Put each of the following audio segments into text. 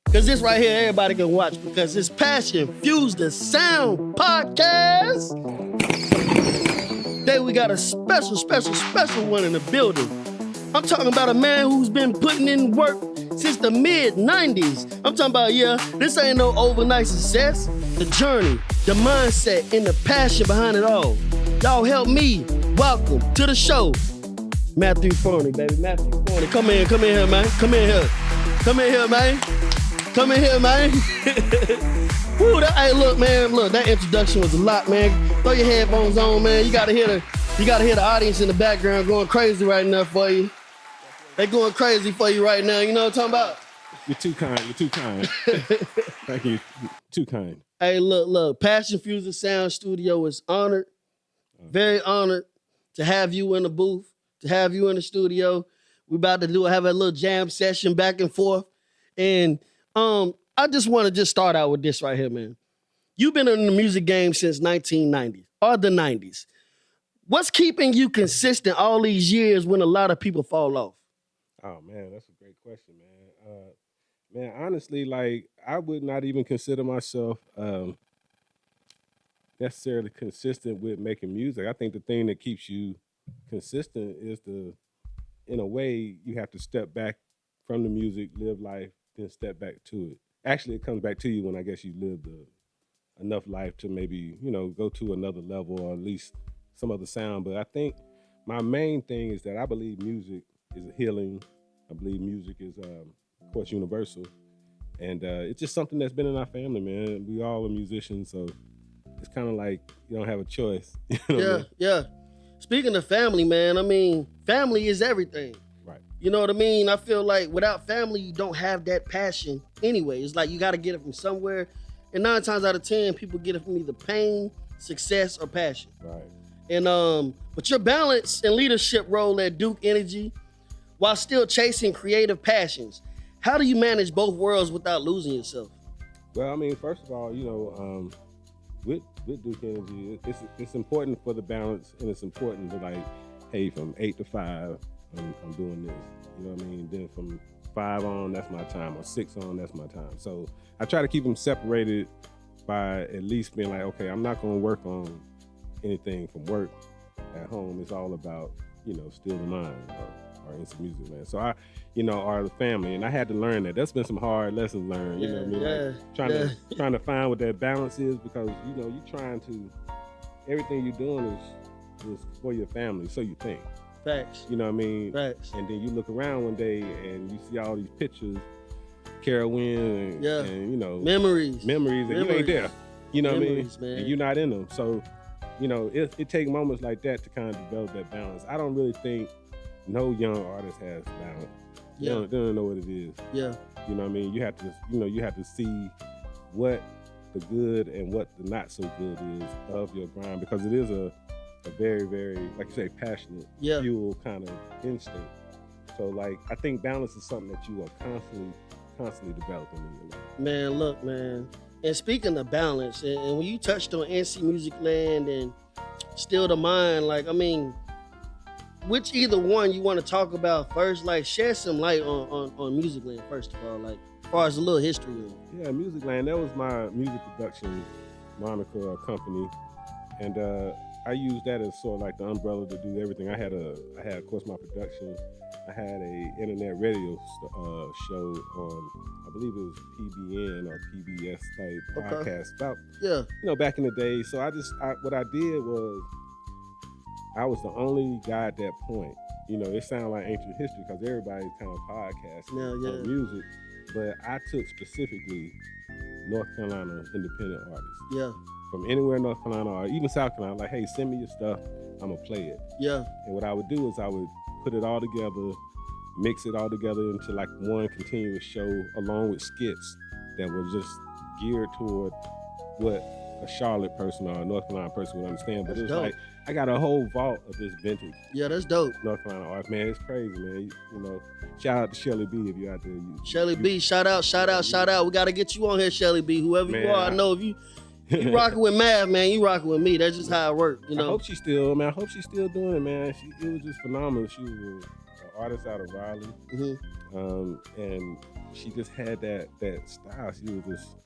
Because this right here, everybody can watch because it's Passion Fuse the Sound podcast. Today we got a special one in the building. I'm talking about a man who's been putting in work since the mid-90s. I'm talking about, this ain't no overnight success. The journey, the mindset, and the passion behind it all. Y'all help me welcome to the show, Mathew Forney, baby. Mathew Forney. Come in here, man. Come in here, man. Woo, hey, look, that introduction was a lot, man. Throw your headphones on, man. You gotta hear the audience in the background going crazy right now for you. They going crazy for you right now. You know what I'm talking about? You're too kind. Thank you. Too kind. Hey, look. Passion Fuse the Sound Studio is honored, very honored to have you in the booth, to have you in the studio. We about to have a little jam session back and forth. And I just want to start out with this right here, man. You've been in the music game since 1990 or the 90s. What's keeping you consistent all these years when a lot of people fall off? Oh, man, that's a great question, man. Man, honestly, like, I would not even consider myself necessarily consistent with making music. I think the thing that keeps you consistent is in a way, you have to step back from the music, live life, then step back to it. Actually, it comes back to you when I guess you lived enough life to maybe, go to another level or at least some other sound. But I think my main thing is that I believe music is a healing. I believe music is, of course, universal. And it's just something that's been in our family, man. We all are musicians, so it's kind of like you don't have a choice. Yeah. Speaking of family, man, family is everything. Right. You know what I mean? I feel like without family, you don't have that passion anyway. It's like you got to get it from somewhere. And 9 times out of 10, people get it from either pain, success, or passion. Right. And but your balance and leadership role at Duke Energy, while still chasing creative passions, how do you manage both worlds without losing yourself? Well, first of all, with Duke Energy, it's important for the balance, and it's important to hey, from 8 to 5, I'm doing this. You know what I mean? Then from 5 on, that's my time, or 6 on, that's my time. So I try to keep them separated by at least being like, okay, I'm not going to work on anything from work at home. It's all about, still the mind or in some music, man. So I, are the family, and I had to learn that. That's been some hard lessons learned. You know what I mean? Trying to find what that balance is, because you're trying to, everything you're doing is for your family, so you think. Facts. You know what I mean? Facts. And then you look around one day and you see all these pictures, Carowin, and memories, and you ain't there. You know memories, what I mean? Man. And you're not in them. So, it takes moments like that to kind of develop that balance. I don't really think no young artist has balance. Yeah. They don't know what it is. Yeah. You know what I mean? You have to see what the good and what the not so good is of your grind, because it is a very, very, like you say, passionate, fuel kind of instinct. So I think balance is something that you are constantly developing in your life. Man, look, man. And speaking of balance, and when you touched on NC Music Land and Still the Mind, which either one you want to talk about first? Shed some light on Music Land, first of all, as far as a little history of it. Yeah, Music Land, that was my music production moniker or company. And I used that as sort of the umbrella to do everything. I had, of course, my production. I had a internet radio show on, I believe it was PBN or PBS type podcast about, back in the day. So what I did was, I was the only guy at that point. It sounded like ancient history because everybody's kind of podcasting on music. But I took specifically North Carolina independent artists. Yeah. From anywhere in North Carolina or even South Carolina, hey, send me your stuff, I'm going to play it. Yeah. And what I would do is I would put it all together, mix it all together into one continuous show, along with skits that were just geared toward what a Charlotte person or a North Carolina person would understand. But That's it was dope. I got a whole vault of this vintage. Yeah, that's dope. North Carolina art, man, it's crazy, man. Shout out to Shelly B if you're out there. Shelly B, shout out. We got to get you on here, Shelly B. Whoever you are, I know if you rocking with Mav, man, you rocking with me. That's just how it works, I hope she's still doing it, man. It was just phenomenal. She was an artist out of Raleigh. Mm-hmm. And she just had that style. She was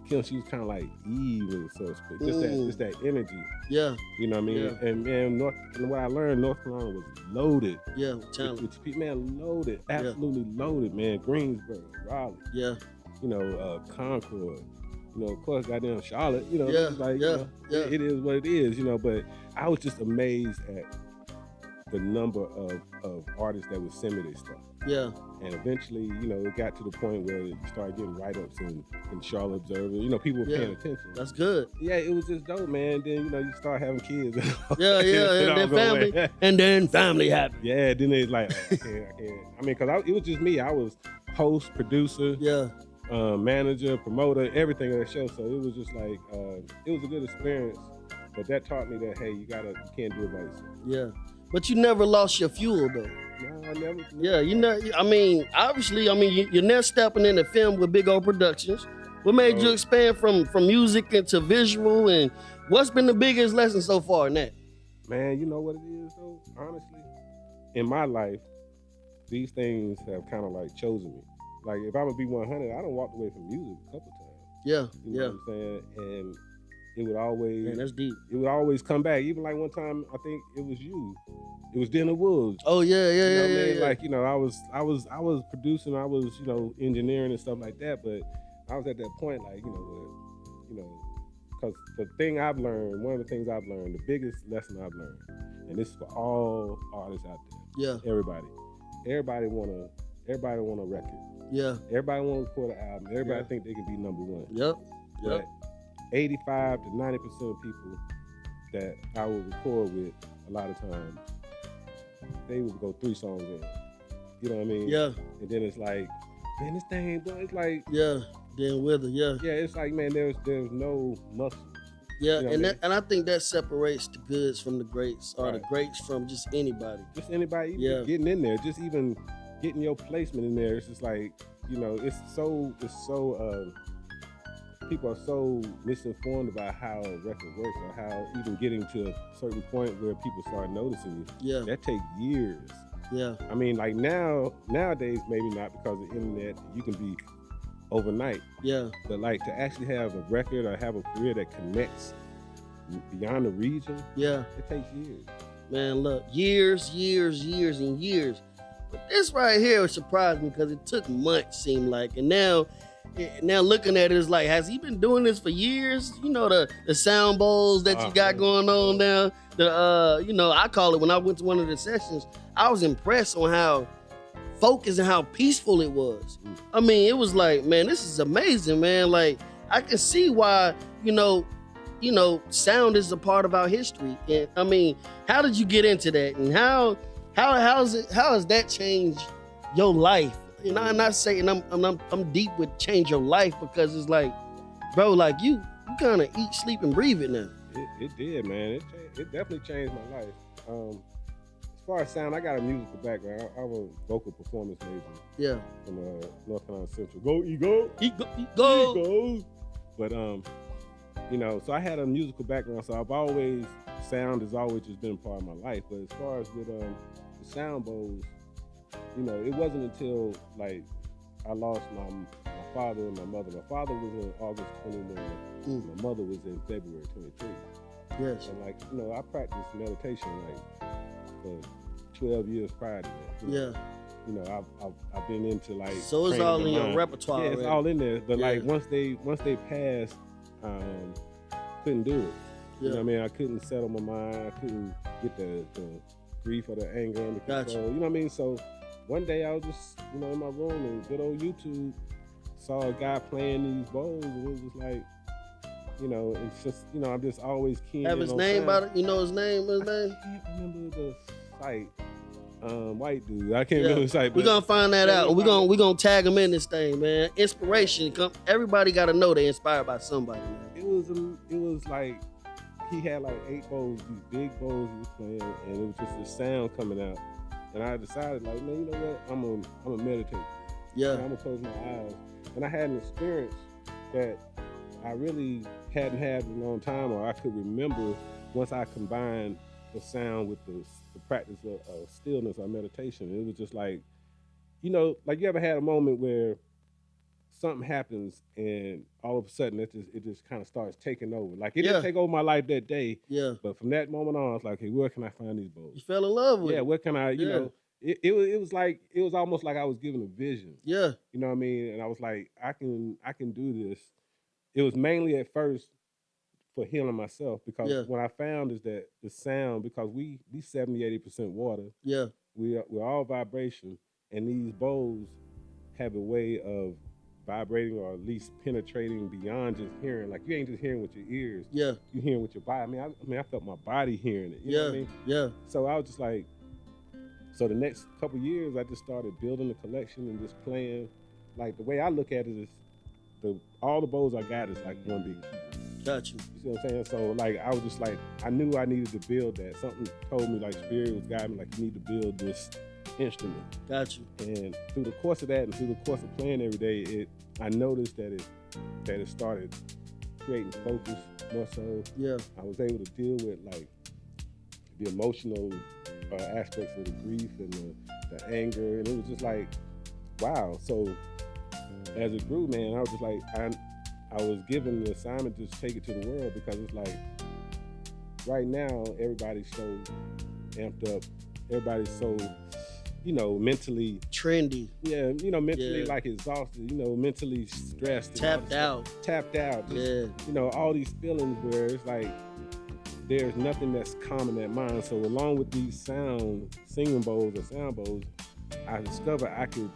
killing. She was kind of like Eve, and so to speak. Just that energy. Yeah. You know what I mean? Yeah. And man, and what I learned, North Carolina was loaded. Yeah, talent. Man, loaded, absolutely loaded, man. Greensboro, Raleigh. Yeah. You know, Concord. You know, of course, goddamn Charlotte. You know, Yeah, like, yeah, you know, yeah. it is what it is. You know, but I was just amazed at the number of artists that would send me their stuff. Yeah. And eventually, you know, it got to the point where it started getting write-ups in Charlotte Observer. You know, people were paying attention. That's good. Yeah, it was just dope, man. Then, you know, you start having kids. Yeah, and then family happened. Yeah, then it's like, oh, I can't. I mean, because it was just me. I was host, producer, manager, promoter, everything of that show. So it was just like, it was a good experience. But that taught me that, hey, you can't do it by yourself. Yeah. But you never lost your fuel, though. No, I never. Yeah, you know, I mean, obviously, you're now stepping into film with big old productions. What made you expand from music into visual, and what's been the biggest lesson so far in that? Man, you know what it is, though? Honestly, in my life, these things have kind of like chosen me. Like, if I'm gonna be 100, I done walked away from music a couple times. Yeah, you know what I'm saying? And it would always, man, that's deep. It would always come back. Even like one time, I think it was you. It was Dinner Woods. Oh yeah, you know what I mean? Yeah. Like, you know, I was producing, I was, you know, engineering and stuff like that. But I was at that point, like, because the thing I've learned, one of the things I've learned, the biggest lesson I've learned, and this is for all artists out there. Yeah. Everybody want a record. Yeah. Everybody want to record an album. Everybody think they can be number one. Yep. But 85 to 90% of people that I would record with, a lot of times, they would go 3 songs in. You know what I mean? Yeah. And then it's like, man, this thing, boy, it's like, then with it, yeah, it's like, man, there's no muscle. Yeah, you know and I think that separates the goods from the greats, or the greats from just anybody. Just anybody, even getting in there, just even getting your placement in there. It's just like, you know, it's so people are so misinformed about how a record works, or how even getting to a certain point where people start noticing you. Yeah. That takes years. Yeah. I mean, like nowadays, maybe not, because of the internet, you can be overnight. Yeah. But like, to actually have a record or have a career that connects beyond the region, it takes years. Man, look, years and years. But this right here surprised me, because it took months, seemed like. And now looking at it, it's like, has he been doing this for years? You know, the sound bowls that you got going on now. You know, I call it, when I went to one of the sessions, I was impressed on how focused and how peaceful it was. I mean, it was like, man, this is amazing, man. Like, I can see why, you know, sound is a part of our history. And I mean, how did you get into that? And how has that changed your life? And I'm not saying I'm deep with change your life, because it's like, bro, like you kind of eat, sleep, and breathe it now. It did, man. It definitely changed my life. As far as sound, I got a musical background. I'm a vocal performance major. Yeah. From North Carolina Central. Go Eagle! Eagles! But you know, so I had a musical background, so sound has always just been a part of my life. But as far as with the sound bowls, you know, it wasn't until like I lost my father and my mother. My father was in August 21. My mother was in February 23. Yes. And like, you know, I practiced meditation like for 12 years prior to that. You know, I've been into like. So it's all in your repertoire. Yeah, it's all in there. But like once they passed, couldn't do it. You know what I mean? I couldn't settle my mind. I couldn't get the grief or the anger under control. You know what I mean? So one day I was just, you know, in my room, and good old YouTube, saw a guy playing these bowls, and it was just like, you know, it's just, you know, I'm just always keen. Have his name about it? You know his name? I can't remember the site. White dude. I can't remember the site. We're gonna find that out. We're gonna tag him in this thing, man. Inspiration. Everybody gotta know they're inspired by somebody, man. It was like he had like 8 bowls, these big bowls he was playing, and it was just the sound coming out. And I decided, like, man, you know what? I'm gonna meditate. Yeah. And I'm gonna close my eyes. And I had an experience that I really hadn't had in a long time, or I could remember once I combined the sound with the practice of stillness or meditation. It was just like you know, like you ever had a moment where something happens and all of a sudden it just kind of starts taking over. Like it didn't Yeah. take over my life that day, Yeah. but from that moment on, I was like, hey, where can I find these bows? You fell in love with Yeah, it. where can I, you Yeah. know, it was almost like I was given a vision. Yeah. You know what I mean? And I was like, I can do this. It was mainly at first for healing myself because Yeah. what I found is that the sound, because we 70-80% water, Yeah. we're all vibration, and these bows have a way of vibrating or at least penetrating beyond just hearing. Like you ain't just hearing with your ears. Yeah. You hearing with your body. I felt my body hearing it. You know what I mean? Yeah. So I was just like, so the next couple years, I just started building a collection and just playing. Like the way I look at it is, all the bows I got is like one big key. Got you. You see what I'm saying? So like I was just like, I knew I needed to build that. Something told me, like spirit was guiding me, like you need to build this instrument. Got you. And through the course of that and through the course of playing every day, I noticed that it started creating focus more so. Yeah. I was able to deal with like the emotional aspects of the grief and the anger, and it was just like, wow. So as it grew, man, I was just like, I was given the assignment to just take it to the world, because it's like right now everybody's so amped up, everybody's so, you know, mentally trendy. Yeah, you know, mentally like exhausted, you know, mentally stressed, tapped out. Just, you know, all these feelings where it's like there's nothing that's calm in that mind. So along with these singing bowls or sound bowls, I discovered I could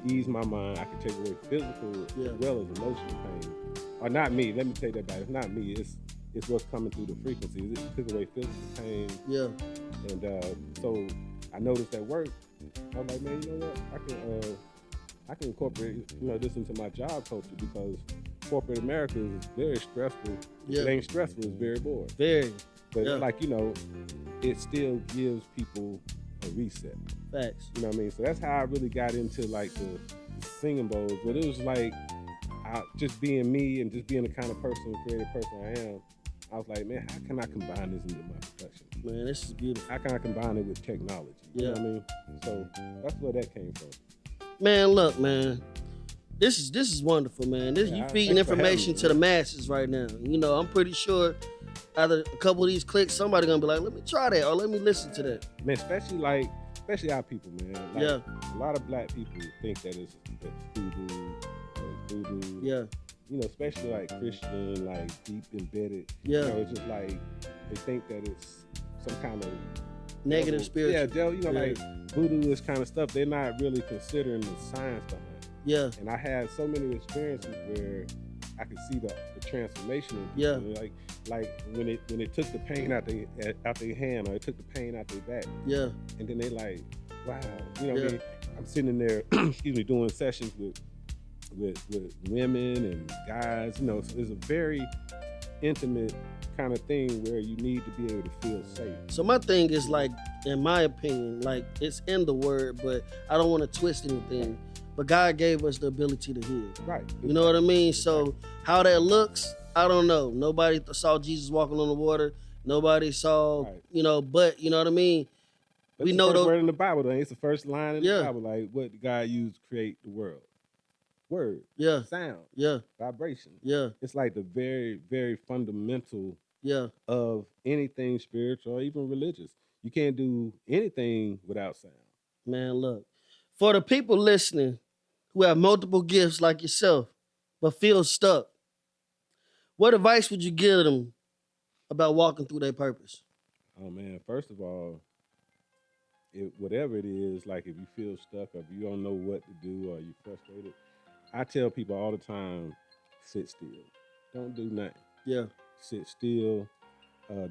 ease my mind. I could take away physical as well as emotional pain. Or not me. Let me take that back. It's not me. It's what's coming through the frequencies. It took away physical pain. Yeah. And so I noticed that work. I was like, man, you know what? I can incorporate, you know, this into my job culture, because corporate America is very stressful. If it ain't stressful, it's very boring. Very. But like, you know, it still gives people a reset. Facts. You know what I mean? So that's how I really got into like the singing bowls. But it was like just being me and just being the kind of person, creative person I am. I was like, man, how can I combine this into my production? Man, this is beautiful. How can I combine it with technology? You know what I mean? So that's where that came from. Man, look, man. This is wonderful, man. You feeding information to the masses right now. You know, I'm pretty sure either a couple of these clicks, somebody gonna be like, let me try that, or let me listen to that. Man, especially our people, man. Like, a lot of black people think that it's voodoo. Yeah. You know, especially like Christian, like deep embedded. Yeah. You know, it's just like they think that it's some kind of negative spiritual. Yeah, you know, like voodoo is kind of stuff. They're not really considering the science behind it. Yeah. And I had so many experiences where I could see the transformation in people. Yeah. Like when it took the pain out their hand, or it took the pain out their back. Yeah. And then they like, wow. You know what I mean? I'm sitting in there, excuse me, doing sessions with women and guys. You know, so it's a very intimate kind of thing where you need to be able to feel safe. So my thing is, like, in my opinion, like, it's in the word, but I don't want to twist anything. But God gave us the ability to heal. Right. You know what I mean? So how that looks, I don't know. Nobody saw Jesus walking on the water. Nobody saw, you know, but you know what I mean? That's we know the first word in the Bible, though. It's the first line in the Bible. Like, what did God used to create the world? Word. Yeah. Sound. Yeah. Vibration. Yeah. It's like the very, very fundamental of anything spiritual or even religious. You can't do anything without sound. Man, look. For the people listening who have multiple gifts like yourself, but feel stuck, what advice would you give them about walking through their purpose? Oh, man. First of all, whatever it is, like if you feel stuck or if you don't know what to do or you're frustrated, I tell people all the time, sit still. Don't do nothing. Yeah. Sit still.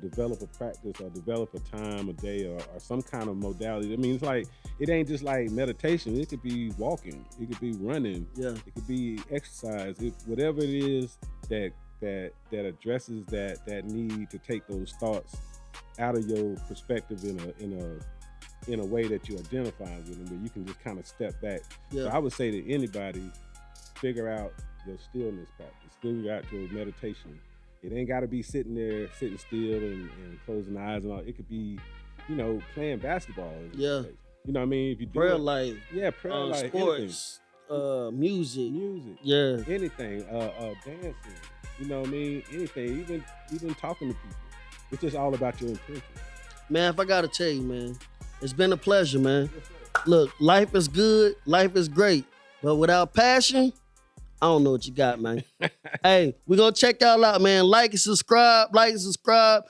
Develop a practice or develop a time a day or some kind of modality. I mean, it's like, it ain't just like meditation. It could be walking. It could be running. Yeah. It could be exercise. Whatever it is that addresses that need to take those thoughts out of your perspective in a way that you identify with them, where you can just kind of step back. Yeah. So I would say to anybody, figure out your stillness practice. Figure out your meditation. It ain't got to be sitting still and closing eyes and all. It could be, you know, playing basketball. Yeah. You know what I mean? If you do prayer it, life, yeah, prayer life, sports, music. music, Yeah. anything, dancing. You know what I mean? Anything, even talking to people. It's just all about your intention. Man, if I gotta tell you, man, it's been a pleasure, man. Look, life is good, life is great, but without passion, I don't know what you got, man. Hey, we gonna check y'all out, man. Like and subscribe.